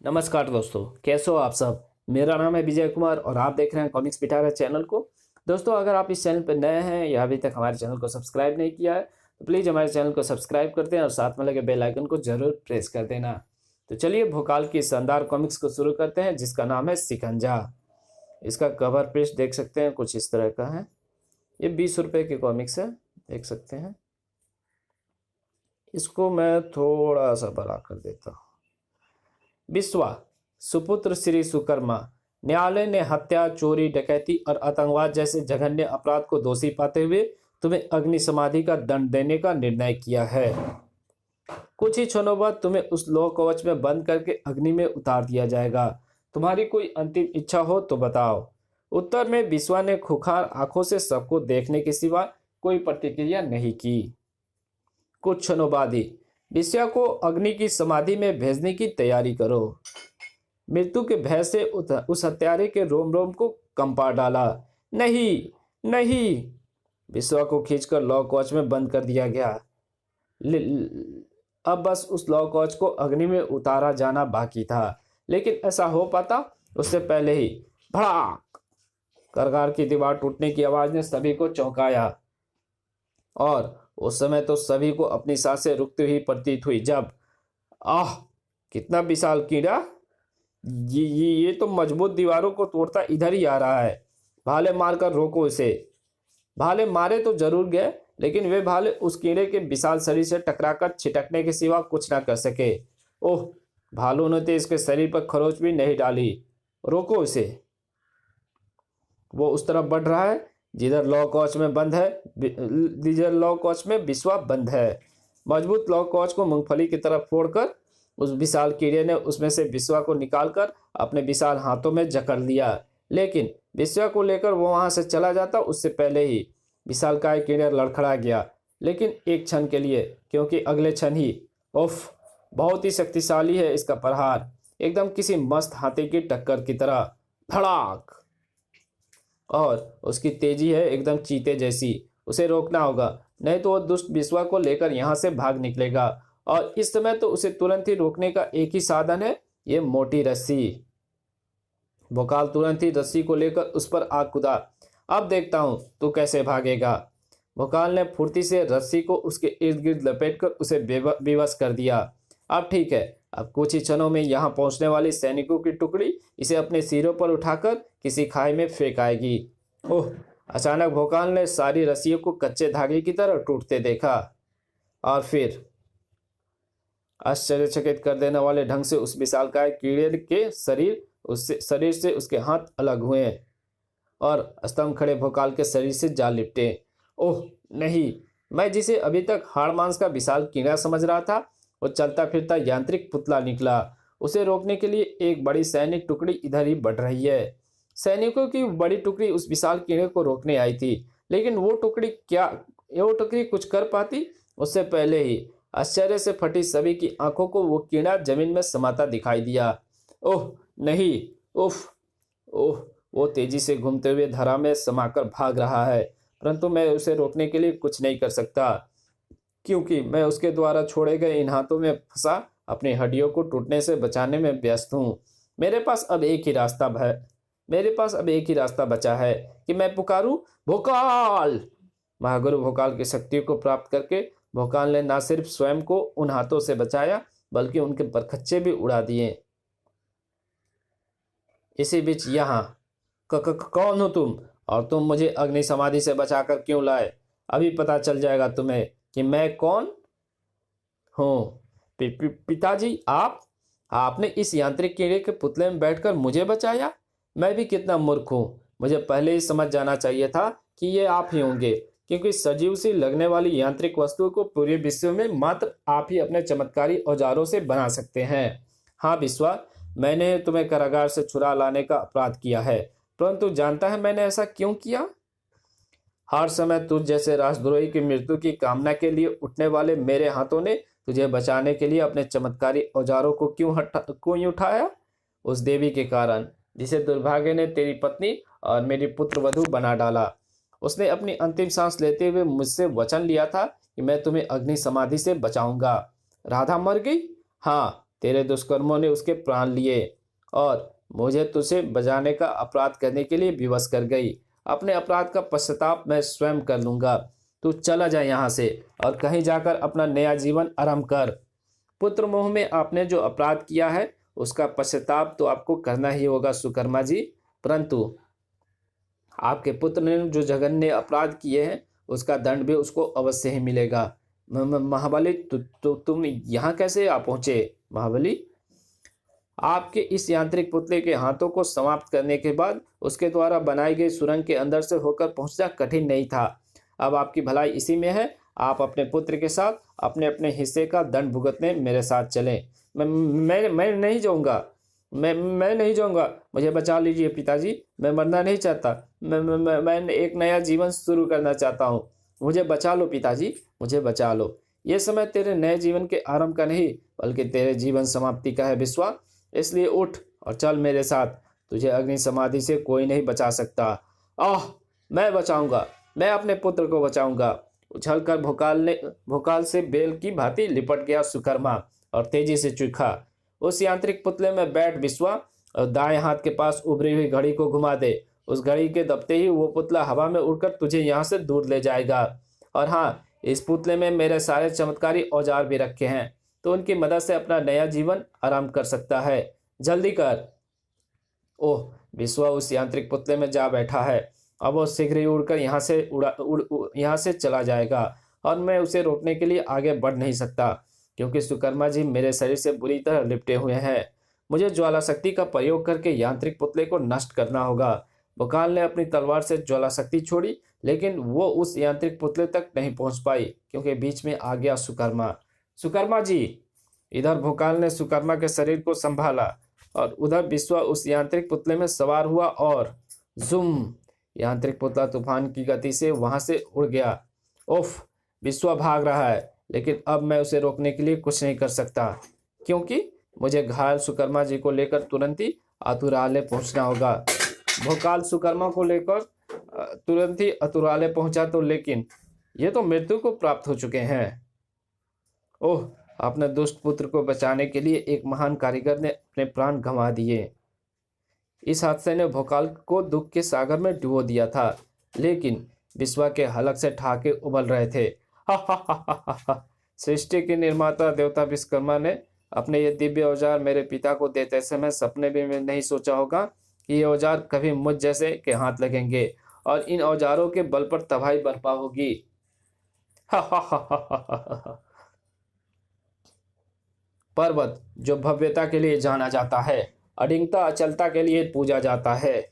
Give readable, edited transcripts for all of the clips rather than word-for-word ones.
नमस्कार दोस्तों, कैसे हो आप सब। मेरा नाम है विजय कुमार और आप देख रहे हैं कॉमिक्स पिटारा चैनल को। दोस्तों, अगर आप इस चैनल पर नए हैं या अभी तक हमारे चैनल को सब्सक्राइब नहीं किया है तो प्लीज़ हमारे चैनल को सब्सक्राइब कर दें और साथ में लगे बेल आइकन को जरूर प्रेस कर देना। तो चलिए भोकाल की शानदार कॉमिक्स को शुरू करते हैं, जिसका नाम है शिकंजा। इसका कवर पेज देख सकते हैं, कुछ इस तरह का है। ये 20 रुपये की कॉमिक्स है, देख सकते हैं। इसको मैं थोड़ा सा बड़ा कर देता हूँ। बिस्वा, सुपुत्र श्री सुकर्मा। न्यायालय ने हत्या, चोरी, डकैती और आतंकवाद जैसे जघन्य अपराध को दोषी पाते हुए तुम्हें अग्नि समाधि का दंड देने का निर्णय किया है। कुछ ही क्षणों बाद तुम्हें उस लौह कवच में बंद करके अग्नि में उतार दिया जाएगा। तुम्हारी कोई अंतिम इच्छा हो तो बताओ। उत्तर में बिस्वा ने खुखार आंखों से सबको देखने के सिवा कोई प्रतिक्रिया नहीं की। कुछ क्षणों बाद ही बिस्वा को अग्नि की समाधि में भेजने की तैयारी करो। मृत्यु के भय से उस हत्यारे के रोम रोम को कंपा डाला। नहीं नहीं, बिस्वा को खींचकर लौह कवच में बंद कर दिया गया। अब बस उस लौह कवच को अग्नि में उतारा जाना बाकी था, लेकिन ऐसा हो पाता उससे पहले ही भड़ाक कारागार की दीवार टूटने की आवाज ने सभी को चौंकाया। और उस समय तो सभी को अपनी सांसें रुकती हुई प्रतीत हुई, जब आह, कितना विशाल कीड़ा! ये तो मजबूत दीवारों को तोड़ता इधर ही आ रहा है। भाले मारकर रोको इसे। भाले मारे तो जरूर गए, लेकिन वे भाले उस कीड़े के विशाल शरीर से टकराकर छिटकने के सिवा कुछ ना कर सके। ओह, भालू ने तो इसके शरीर पर खरोच भी नहीं डाली। रोको इसे। वो उस तरफ बढ़ रहा है जिधर लौह कवच में बंद है, जिधर लौह कवच में बिस्वा बंद है। मजबूत लौह कवच को मूंगफली की तरफ फोड़कर उस विशाल कीड़े ने उसमें से बिस्वा को निकालकर अपने विशाल हाथों में जकड़ लिया। लेकिन बिस्वा को लेकर वो वहां से चला जाता उससे पहले ही विशालकाय कीड़ा लड़खड़ा गया, लेकिन एक क्षण के लिए, क्योंकि अगले क्षण ही उफ, बहुत ही शक्तिशाली है इसका प्रहार, एकदम किसी मस्त हाथी की टक्कर की तरह। फड़ाक! और उसकी तेजी है एकदम चीते जैसी। उसे रोकना होगा, नहीं तो वह दुष्ट बिस्वा को लेकर यहाँ से भाग निकलेगा। और इस समय तो उसे तुरंत ही रोकने का एक ही साधन है, ये मोटी रस्सी। भोकाल तुरंत ही रस्सी को लेकर उस पर आ कूदा। अब देखता हूं तू कैसे भागेगा। भोकाल ने फुर्ती से रस्सी को उसके इर्द गिर्द लपेटकर उसे बेबस कर दिया। अब ठीक है, अब कुछ ही क्षणों में यहाँ पहुंचने वाली सैनिकों की टुकड़ी इसे अपने सिरों पर उठाकर किसी खाई में फेंक आएगी। ओह! अचानक भोकाल ने सारी रस्सियों को कच्चे धागे की तरह टूटते देखा, और फिर आश्चर्यचकित कर देने वाले ढंग से उस विशालकाय कीड़े के शरीर से उसके हाथ अलग हुए और स्तंभ खड़े भोकाल के शरीर से जा लिपटे। ओह नहीं, मैं जिसे अभी तक हाड़ मांस का विशाल कीड़ा समझ रहा था, वो चलता फिरता यांत्रिक पुतला निकला। उसे रोकने के लिए एक बड़ी सैनिक टुकड़ी इधर ही बढ़ रही है। सैनिकों की बड़ी टुकड़ी उस विशाल कीड़े को रोकने आई थी, लेकिन वो टुकड़ी कुछ कर पाती उससे पहले ही आश्चर्य से फटी सभी की आंखों को वो कीड़ा जमीन में समाता दिखाई दिया। ओह नहीं! उफ! ओह! वो तेजी से घूमते हुए धरा में समाकर भाग रहा है, परंतु मैं उसे रोकने के लिए कुछ नहीं कर सकता, क्योंकि मैं उसके द्वारा छोड़े गए इन हाथों में फंसा अपनी हड्डियों को टूटने से बचाने में व्यस्त हूँ। मेरे पास अब एक ही रास्ता बचा है कि मैं पुकारूं, भोकाल! महागुरु भोकाल की शक्ति को प्राप्त करके भोकाल ने न सिर्फ स्वयं को उन हाथों से बचाया, बल्कि उनके परखच्चे भी उड़ा दिए। इसी बीच यहाँ कौन हो तुम, और तुम मुझे अग्नि समाधि से बचाकर क्यों लाए? अभी पता चल जाएगा तुम्हें कि मैं कौन हूँ। पिताजी, आपने इस यांत्रिक कीड़े के पुतले में बैठकर मुझे बचाया। मैं भी कितना मूर्ख हूँ, मुझे पहले ही समझ जाना चाहिए था कि ये आप ही होंगे, क्योंकि सजीव सी लगने वाली यांत्रिक वस्तुओं को पूरे विश्व में मात्र आप ही अपने चमत्कारी औजारों से बना सकते हैं। हाँ बिस्वा, मैंने तुम्हें कारागार से छुड़ा लाने का अपराध किया है, परंतु जानता है मैंने ऐसा क्यों किया? हर समय तुझ जैसे राष्ट्रद्रोही की मृत्यु की कामना के लिए उठने वाले मेरे हाथों ने तुझे बचाने के लिए अपने चमत्कारी औजारों को क्यों उठाया? उस देवी के कारण, जिसे दुर्भाग्य ने तेरी पत्नी और मेरी पुत्रवधू बना डाला। उसने अपनी अंतिम सांस लेते हुए मुझसे वचन लिया था कि मैं तुम्हें अग्नि समाधि से बचाऊंगा। राधा मर गई? हाँ, तेरे दुष्कर्मों ने उसके प्राण लिए और मुझे तुझे बचाने का अपराध करने के लिए विवश कर गई। अपने अपराध का पश्चाताप मैं स्वयं कर लूंगा। तू चला जा यहाँ से और कहीं जाकर अपना नया जीवन आरंभ कर। पुत्र मोह में आपने जो अपराध किया है उसका पश्चाताप तो आपको करना ही होगा सुकर्मा जी, परंतु आपके पुत्र ने जो जघन्य अपराध किए हैं उसका दंड भी उसको अवश्य ही मिलेगा। महाबली तुम यहाँ कैसे आ पहुंचे? महाबली, आपके इस यांत्रिक पुतले के हाथों को समाप्त करने के बाद उसके द्वारा बनाई गई सुरंग के अंदर से होकर पहुंचना कठिन नहीं था। अब आपकी भलाई इसी में है। आप अपने पुत्र के साथ अपने अपने हिस्से का दंड भुगतने मेरे साथ चलें। मैं नहीं जाऊंगा। मैं नहीं जाऊंगा। मुझे बचा लीजिए पिताजी। मैं मरना नहीं चाहता। मैं एक नया जीवन शुरू करना चाहता हूँ। मुझे बचा लो पिताजी, मुझे बचा लो। ये समय तेरे नए जीवन के आरंभ का नहीं बल्कि तेरे जीवन समाप्ति का है विश्वा। इसलिए उठ और चल मेरे साथ। तुझे अग्नि समाधि से कोई नहीं बचा सकता। आह, मैं बचाऊंगा। मैं अपने पुत्र को बचाऊंगा। उछलकर भोकाल से बेल की भांति लिपट गया सुकर्मा और तेजी से चीखा, उस यांत्रिक पुतले में बैठ विश्वा और दाएं हाथ के पास उभरी हुई घड़ी को घुमा दे। उस घड़ी के दबते ही वो पुतला हवा में उड़कर तुझे यहाँ से दूर ले जाएगा। और हाँ, इस पुतले में मेरे सारे चमत्कारी औजार भी रखे हैं, तो उनकी मदद से अपना नया जीवन आराम कर सकता है। जल्दी कर। ओह, विश्वा उस यांत्रिक पुतले में जा बैठा है। अब वो शीघ्र ही उड़कर यहाँ से चला जाएगा और मैं उसे रोकने के लिए आगे बढ़ नहीं सकता, क्योंकि सुकर्मा जी मेरे शरीर से बुरी तरह लिपटे हुए हैं। मुझे ज्वाला शक्ति का प्रयोग करके यांत्रिक पुतले को नष्ट करना होगा। भोकाल ने अपनी तलवार से ज्वाला शक्ति छोड़ी, लेकिन वो उस यांत्रिक पुतले तक नहीं पहुंच पाई, क्योंकि बीच में आ गया सुकर्मा। सुकर्मा जी! इधर भोकाल ने सुकर्मा के शरीर को संभाला और उधर विश्वा उस यांत्रिक पुतले में सवार हुआ और जुम, यांत्रिक पुतला तूफान की गति से वहां से उड़ गया। उफ, विश्वा भाग रहा है, लेकिन अब मैं उसे रोकने के लिए कुछ नहीं कर सकता, क्योंकि मुझे घायल सुकर्मा जी को लेकर तुरंत ही अतुरालय पहुंचना होगा। भोकाल सुकर्मा को लेकर तुरंत ही अतुरालय पहुंचा तो, लेकिन ये तो मृत्यु को प्राप्त हो चुके हैं। ओह, अपने दुष्ट पुत्र को बचाने के लिए एक महान कारीगर ने अपने प्राण गंवा दिए। इस हादसे ने भोकाल को दुख के सागर में डुबो दिया था, लेकिन विश्वा के हलक से ठहाके उबल रहे थे। सृष्टि के निर्माता देवता विश्वकर्मा ने अपने ये दिव्य औजार मेरे पिता को देते समय सपने भी में नहीं सोचा होगा कि ये औजार कभी मुझ जैसे के हाथ लगेंगे और इन औजारों के बल पर तबाही बर्पा होगी। पर्वत जो भव्यता के लिए जाना जाता है, अडिंगता अचलता के लिए पूजा जाता है,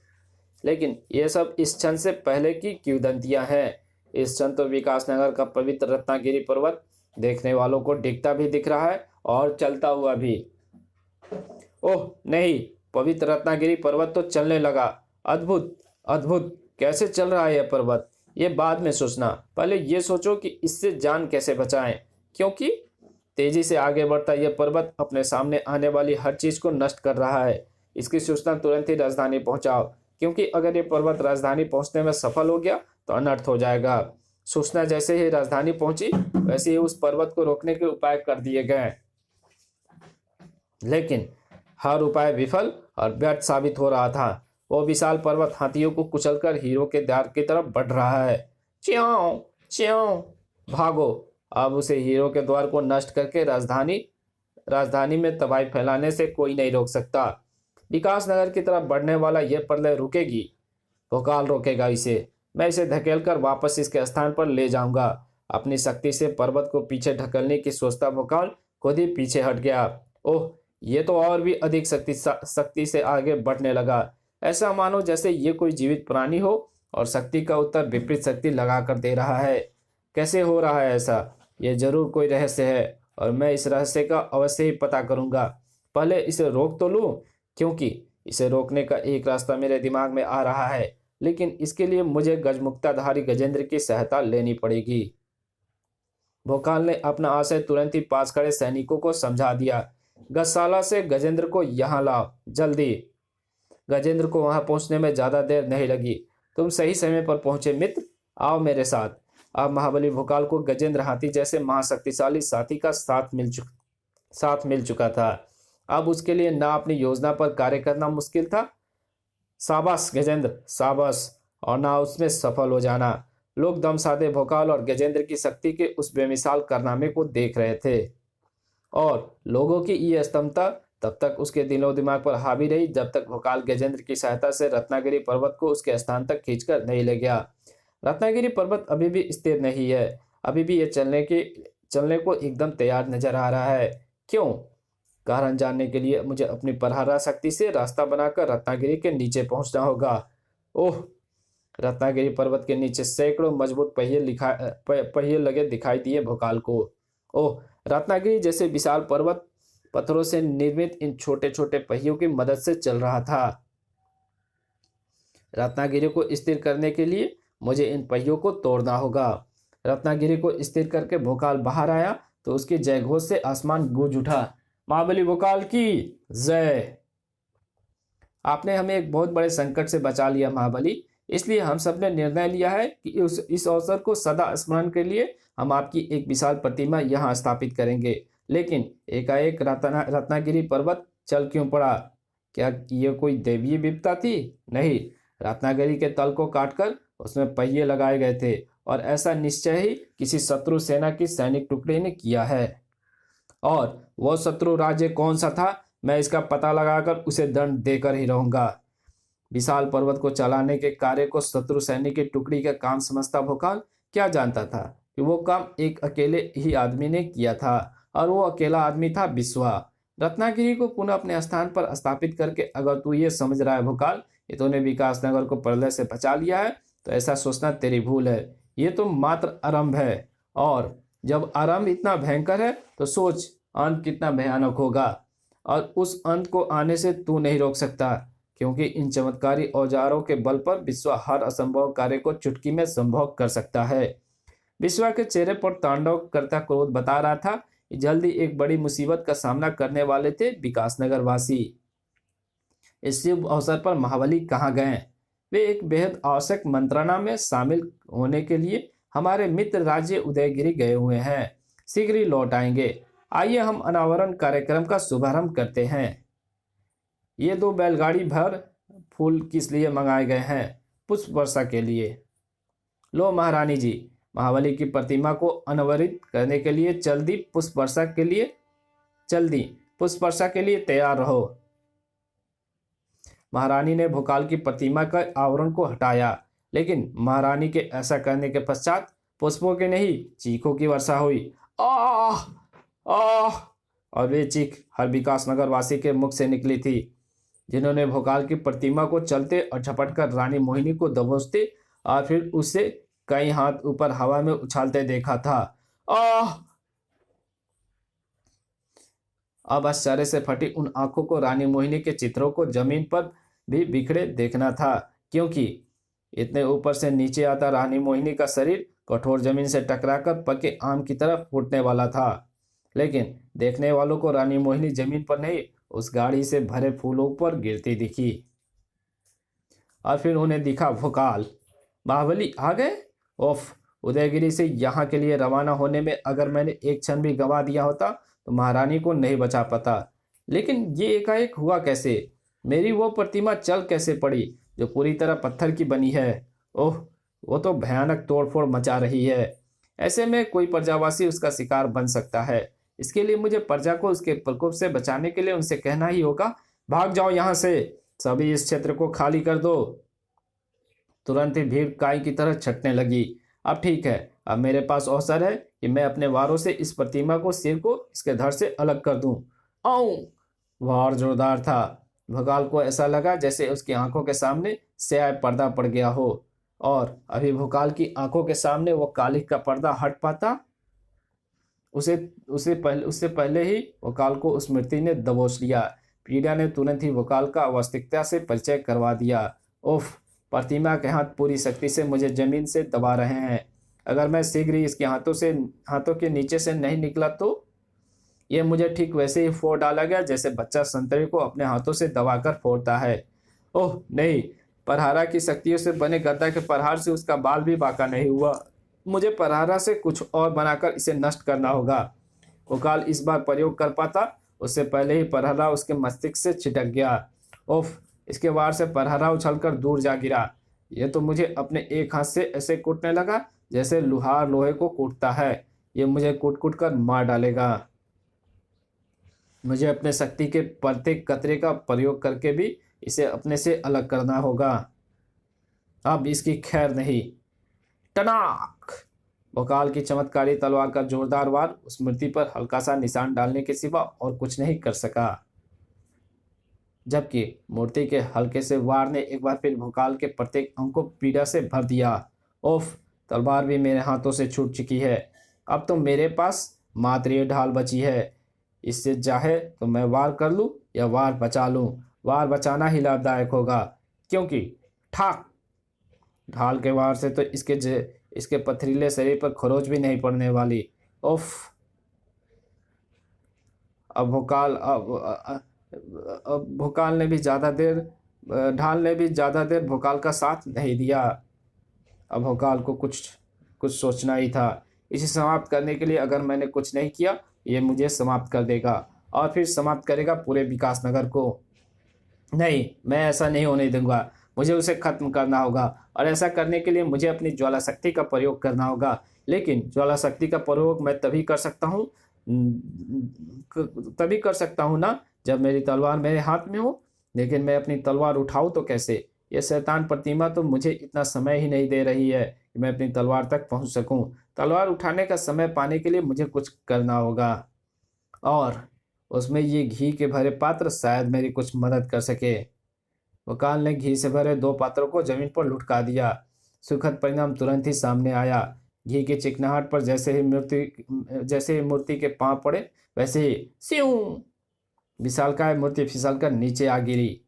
लेकिन ये सब इस क्षण से पहले की किंवदंतियां हैं। इस क्षण तो विकासनगर का पवित्र रत्नागिरी पर्वत देखने वालों को डिगता भी दिख रहा है और चलता हुआ भी। ओह नहीं, पवित्र रत्नागिरी पर्वत तो चलने लगा। अद्भुत अद्भुत, कैसे चल रहा है यह पर्वत? ये बाद में सोचना, पहले ये सोचो कि इससे जान कैसे बचाएं, क्योंकि तेजी से आगे बढ़ता यह पर्वत अपने सामने आने वाली हर चीज को नष्ट कर रहा है। इसकी सूचना तुरंत ही राजधानी पहुंचाओ, क्योंकि अगर ये पर्वत राजधानी पहुंचने में सफल हो गया तो अनर्थ हो जाएगा। सूचना जैसे ही राजधानी पहुंची वैसे ही उस पर्वत को रोकने के उपाय कर दिए गए, लेकिन हर उपाय विफल और व्यर्थ साबित हो रहा था। वो विशाल पर्वत हाथियों को कुचलकर हीरो के द्वार की तरफ बढ़ रहा है। च्यों च्यों, भागो! अब उसे हीरो के द्वार को नष्ट करके राजधानी में तबाही फैलाने से कोई नहीं रोक सकता। विकासनगर की तरफ बढ़ने वाला यह प्रलय रुकेगी, भोकाल रोकेगा इसे। मैं इसे धकेलकर वापस इसके स्थान पर ले जाऊंगा। अपनी शक्ति से पर्वत को पीछे ढकेलने की सोचता भोकाल खुद ही पीछे हट गया। ओह, ये तो और भी अधिक शक्ति से आगे बढ़ने लगा। ऐसा मानो जैसे ये कोई जीवित प्राणी हो और शक्ति का उत्तर विपरीत शक्ति लगाकर दे रहा है। कैसे हो रहा है ऐसा? ये जरूर कोई रहस्य है और मैं इस रहस्य का अवश्य ही पता करूंगा। पहले इसे रोक तो लूं, क्योंकि इसे रोकने का एक रास्ता मेरे दिमाग में आ रहा है, लेकिन इसके लिए मुझे गजमुक्ताधारी गजेंद्र की सहायता लेनी पड़ेगी। भोकाल ने अपना आशय तुरंत ही पास खड़े सैनिकों को समझा दिया। गजशाला से गजेंद्र को यहाँ लाओ, जल्दी। गजेंद्र को वहां पहुंचने में ज्यादा देर नहीं लगी। तुम सही समय पर पहुंचे मित्र, आओ मेरे साथ। अब महाबली भोकाल को गजेंद्र हाथी जैसे महाशक्तिशाली साथी का साथ मिल चुका था। अब उसके लिए ना अपनी योजना पर कार्य करना मुश्किल था, शाबाश गजेंद्र शाबाश, और ना उसमें सफल हो जाना। लोग दम साधे भोकाल और गजेंद्र की शक्ति के उस बेमिसाल कारनामे को देख रहे थे, और लोगों की ये स्तंभता तब तक उसके दिलो दिमाग पर हावी रही जब तक भोकाल गजेंद्र की सहायता से रत्नागिरी पर्वत को उसके स्थान तक खींचकर नहीं ले गया। रत्नागिरी पर्वत अभी भी स्थिर नहीं है, अभी भी ये चलने को एकदम तैयार नजर आ रहा है। क्यों? कारण जानने के लिए मुझे अपनी परहारा शक्ति से रास्ता बनाकर रत्नागिरी के नीचे पहुंचना होगा। ओह, रत्नागिरी पर्वत के नीचे सैकड़ों मजबूत पहिए लगे दिखाई दिए भोकाल को। ओह, रत्नागिरी जैसे विशाल पर्वत पत्थरों से निर्मित इन छोटे छोटे पहियों की मदद से चल रहा था। रत्नागिरी को स्थिर करने के लिए मुझे इन पहियों को तोड़ना होगा। रत्नागिरी को स्थिर करके भोकाल बाहर आया तो उसकी जय घोष से आसमान गूंज उठा। महाबली भोकाल की जय। आपने हमें एक बहुत बड़े संकट से बचा लिया महाबली, इसलिए हम सब ने निर्णय लिया है कि इस अवसर को सदा स्मरण के लिए हम आपकी एक विशाल प्रतिमा यहाँ स्थापित करेंगे। लेकिन एकाएक रत्नागिरी पर्वत चल क्यों पड़ा? क्या ये कोई दैवीय विपदा थी? नहीं, रत्नागिरी के तल को काटकर उसमें पहिए लगाए गए थे, और ऐसा निश्चय ही किसी शत्रु सेना की सैनिक टुकड़े ने किया है। और वो शत्रु राज्य कौन सा था, मैं इसका पता लगाकर उसे दंड देकर ही रहूंगा। विशाल पर्वत को चलाने के कार्य को शत्रु सैनिक की टुकड़ी का काम समझता भोकाल क्या जानता था कि वो काम एक अकेले ही आदमी ने किया था, और वो अकेला आदमी था बिस्वा। रत्नागिरी को पुनः अपने स्थान पर स्थापित करके अगर तू ये समझ रहा है भोकाल कि तूने विकासनगर को प्रलय से बचा लिया है, तो ऐसा सोचना तेरी भूल है। ये तो मात्र आरंभ है, और जब आरंभ इतना भयंकर है तो सोच अंत कितना भयानक होगा। और उस अंत को आने से तू नहीं रोक सकता, क्योंकि इन चमत्कारी औजारों के बल पर विश्वा हर असंभव कार्य को चुटकी में संभव कर सकता है। विश्वा के चेहरे पर तांडव करता क्रोध बता रहा था कि जल्दी एक बड़ी मुसीबत का सामना करने वाले थे विकासनगर वासी। इस शुभ अवसर पर महाबली कहाँ गए? वे एक बेहद आवश्यक मंत्रणा में शामिल होने के लिए हमारे मित्र राज्य उदयगिरी गए हुए हैं, शीघ्र ही लौट आएंगे। आइए हम अनावरण कार्यक्रम का शुभारंभ करते हैं। ये 2 बैलगाड़ी भर फूल किस लिए मंगाए गए हैं? पुष्प वर्षा के लिए। लो महारानी जी, महाबली की प्रतिमा को अनावरित करने के लिए चल दी पुष्प वर्षा के लिए तैयार रहो। महारानी ने भोकाल की प्रतिमा का आवरण को हटाया, लेकिन महारानी के ऐसा करने के पश्चात पुष्पों के नहीं चीखों की वर्षा हुई। आह आह, और वे चीख हर विकासनगर वासी के मुख से निकली थी, जिन्होंने भोकाल की प्रतिमा को चलते और झपट कर रानी मोहिनी को दबोचते और फिर उसे कई हाथ ऊपर हवा में उछालते देखा था। आह! अब आश्चर्य से फटी उन आंखों को रानी मोहिनी के चित्रों को जमीन पर भी बिखरे देखना था, क्योंकि इतने ऊपर से नीचे आता रानी मोहिनी का शरीर कठोर जमीन से टकराकर पके आम की तरफ फूटने वाला था। लेकिन देखने वालों को रानी मोहिनी जमीन पर नहीं, उस गाड़ी से भरे फूलों पर गिरती दिखी। और फिर उन्हें दिखा भोकाल। बाहुबली आ गए। ओफ, उदयगिरी से यहाँ के लिए रवाना होने में अगर मैंने एक क्षण भी गंवा दिया होता तो महारानी को नहीं बचा पाता। लेकिन ये एकाएक हुआ कैसे? मेरी वो प्रतिमा चल कैसे पड़ी जो पूरी तरह पत्थर की बनी है? ओह, वो तो भयानक तोड़फोड़ मचा रही है। ऐसे में कोई प्रजावासी उसका शिकार बन सकता है। इसके लिए मुझे प्रजा को उसके प्रकोप से बचाने के लिए उनसे कहना ही होगा, भाग जाओ यहाँ से, सभी इस क्षेत्र को खाली कर दो। तुरंत ही भीड़ काई की तरह छटने लगी। अब ठीक है, अब मेरे पास अवसर है कि मैं अपने वारों से इस प्रतिमा को सिर को इसके धड़ से अलग कर दूं। आऊं! वार जोरदार था। भोकाल को ऐसा लगा जैसे उसकी आंखों के सामने स्याह पर्दा पड़ गया हो, और अभी भोकाल की आंखों के सामने वो कालिख का पर्दा हट पाता उससे पहले ही भोकाल को उस मृत्यु ने दबोच लिया। पीड़ा ने तुरंत ही भोकाल का वास्तविकता से परिचय करवा दिया। उफ, प्रतिमा के हाथ पूरी शक्ति से मुझे जमीन से दबा रहे हैं। अगर मैं शीघ्र ही इसके हाथों के नीचे से नहीं निकला तो यह मुझे ठीक वैसे ही फोड़ डाला गया जैसे बच्चा संतरे को अपने हाथों से दबाकर फोड़ता है। ओह नहीं, परहारा की शक्तियों से बने गद्दा के प्रहार से उसका बाल भी बांका नहीं हुआ। मुझे परहारा से कुछ और बनाकर इसे नष्ट करना होगा। भोकाल इस बार प्रयोग कर पाता उससे पहले ही परहरा उसके मस्तिष्क से छिटक गया। उफ! इसके वार से परहरा उछलकर दूर जा गिरा। ये तो मुझे अपने एक हाथ से ऐसे कूटने लगा जैसे लुहार लोहे को कूटता है। ये मुझे कूट कूट कर मार डालेगा। मुझे अपने शक्ति के प्रत्येक कतरे का प्रयोग करके भी इसे अपने से अलग करना होगा। अब इसकी खैर नहीं। टनाक! भोकाल की चमत्कारी तलवार का जोरदार वार उस मूर्ति पर हल्का सा निशान डालने के सिवा और कुछ नहीं कर सका, जबकि मूर्ति के हल्के से वार ने एक बार फिर भोकाल के प्रत्येक अंग को पीड़ा से भर दिया। ओफ! तलवार भी मेरे हाथों से छूट चुकी है। अब तो मेरे पास मात्र ये ढाल बची है। इससे चाहे तो मैं वार कर लूं या वार बचा लूं। वार बचाना ही लाभदायक होगा, क्योंकि ठाक! ढाल के वार से तो इसके पथरीले शरीर पर खरोच भी नहीं पड़ने वाली। उफ! अब भोकाल ने भी ज़्यादा देर ढाल ने भी ज़्यादा देर भोकाल का साथ नहीं दिया। अब भोकाल को कुछ कुछ सोचना ही था। इसे समाप्त करने के लिए अगर मैंने कुछ नहीं किया, ये मुझे समाप्त कर देगा और फिर समाप्त करेगा पूरे विकास नगर को। नहीं, मैं ऐसा नहीं होने दूंगा। मुझे उसे खत्म करना होगा और ऐसा करने के लिए मुझे अपनी ज्वाला शक्ति का प्रयोग करना होगा। लेकिन ज्वाला शक्ति का प्रयोग मैं तभी कर सकता हूँ ना जब मेरी तलवार मेरे हाथ में हो। लेकिन मैं अपनी तलवार उठाऊँ तो कैसे? यह शैतान प्रतिमा तो मुझे इतना समय ही नहीं दे रही है कि मैं अपनी तलवार तक पहुँच सकूँ। तलवार उठाने का समय पाने के लिए मुझे कुछ करना होगा, और उसमें ये घी के भरे पात्र शायद मेरी कुछ मदद कर सके। वकाल ने घी से भरे 2 पात्रों को जमीन पर लुढ़का दिया। सुखद परिणाम तुरंत ही सामने आया। घी की चिकनाहट पर जैसे ही मूर्ति के पांव पड़े, वैसे ही स्यूं! विशालकाय मूर्ति फिसलकर नीचे आ गिरी।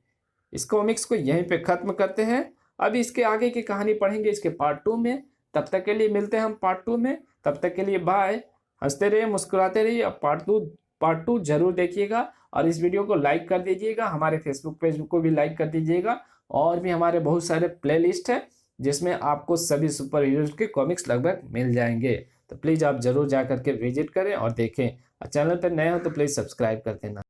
इस कॉमिक्स को यहीं पे खत्म करते हैं। अभी इसके आगे की कहानी पढ़ेंगे इसके पार्ट 2 में। तब तक के लिए मिलते हैं हम पार्ट 2 में। तब तक के लिए बाय। हंसते रहिए, मुस्कुराते रहिए। अब पार्ट 2 जरूर देखिएगा और इस वीडियो को लाइक कर दीजिएगा। हमारे फेसबुक पेज को भी लाइक कर दीजिएगा। और भी हमारे बहुत सारे प्लेलिस्ट है जिसमें आपको सभी सुपर हीरोज के कॉमिक्स लगभग मिल जाएंगे। तो प्लीज़ आप जरूर जा करके विजिट करें और देखें। और चैनल पर नए हो तो प्लीज़ सब्सक्राइब कर देना।